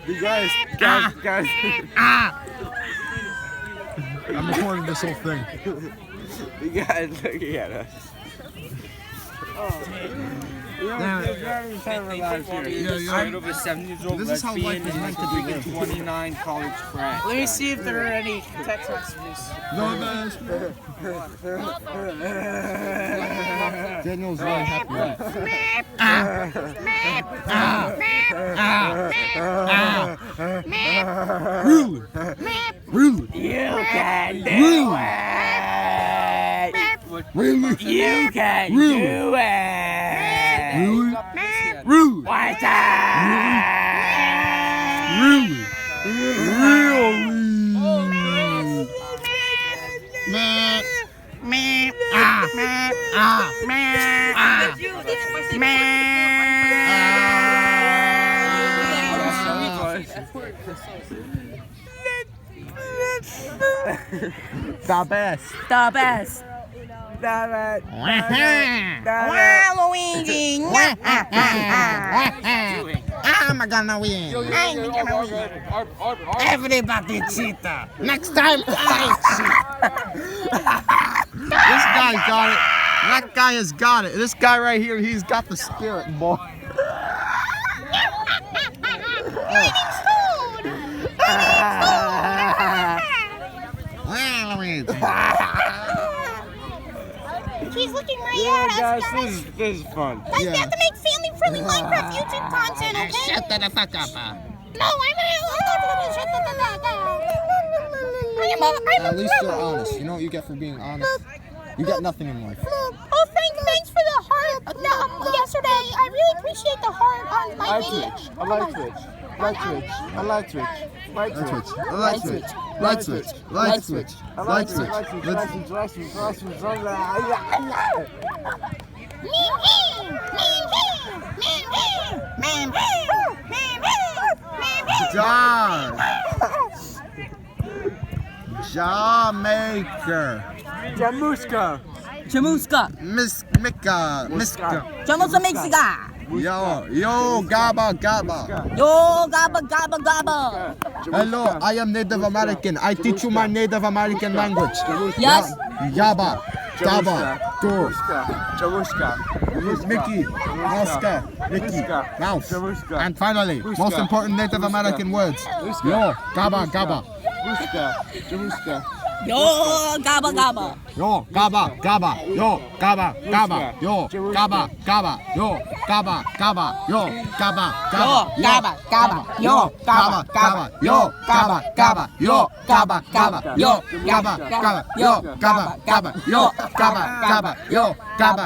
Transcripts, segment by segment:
You guys. I'm recording this whole thing. You guys looking at us. This is how life is meant to be lived. 29 college friends. Let me see if there are any text messages. Daniel's really happy. Really? You can do it. Really? You can do it. Really? Really? What's that? Really? The best. The best. Luigi. I'm gonna win. Everybody cheater. Next time I cheat. This guy got it. That guy has got it. This guy right here, he's got the spirit, boy. He's looking right at us, guys. This is fun. Guys, we have to make family-friendly Minecraft YouTube content, okay? Shut the fuck up. No, I'm not gonna shut the fuck up. At least you're honest. You know what you get for being honest? You get nothing in life. Oh, thanks for the heart. Yesterday, I really appreciate the heart on my video. I like Twitch. Jawmaker. Jamoose. Jamuska. Miska. Jamusa Mexica. Yo, Gaba. Yo, gaba, gaba, gaba. Hello, I am Native American. I teach you my Native American language. Yes. Yaba, Gaba, Go, Jamuska. Mickey, Mosca, Mickey, Mouse. And finally, most important Native American words. Yo, Gaba. Jamuska. Yo, gaba, gaba. Yo, Gaba. Yo, Gaba. Yo, Gaba. Yo, Gaba. Yo, Gaba. Yo, gaba, gaba. Yo, gaba, gaba. Yo, Gaba. Yo, Gaba. Yo, Gaba. Yo, Gaba. Yo, Gaba. Yo, Gaba.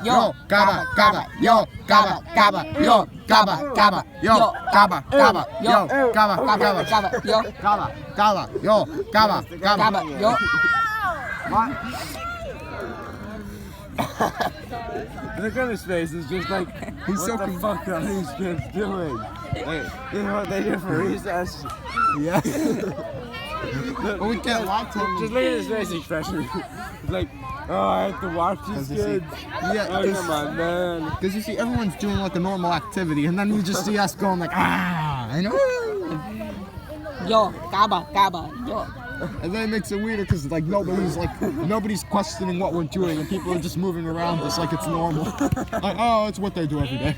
Yo, Gaba. Yo, Gaba. Yo, Gaba. Yo, Gaba. Yo, Gaba. Yo, Gaba. Yo, Gaba. yo. What? Look at his face. It's just like, He's what so the fuck are these kids doing? You know what they do for recess? Yeah. But we can't lie to him. Just look at his face expression. It's like, oh, I have to watch these kids. Yeah, Oh, come on, man. because you see, everyone's doing like a normal activity, and then you just see us going like, I know. Yo, gaba, yo. And then it makes it weirder because nobody's questioning what we're doing, and people are just moving around just like it's normal. Like, oh, it's what they do every day.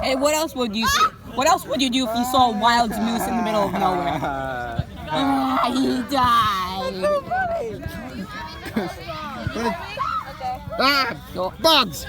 Hey, what else would you do? What else would you do if you saw a wild moose in the middle of nowhere? He died. Bugs!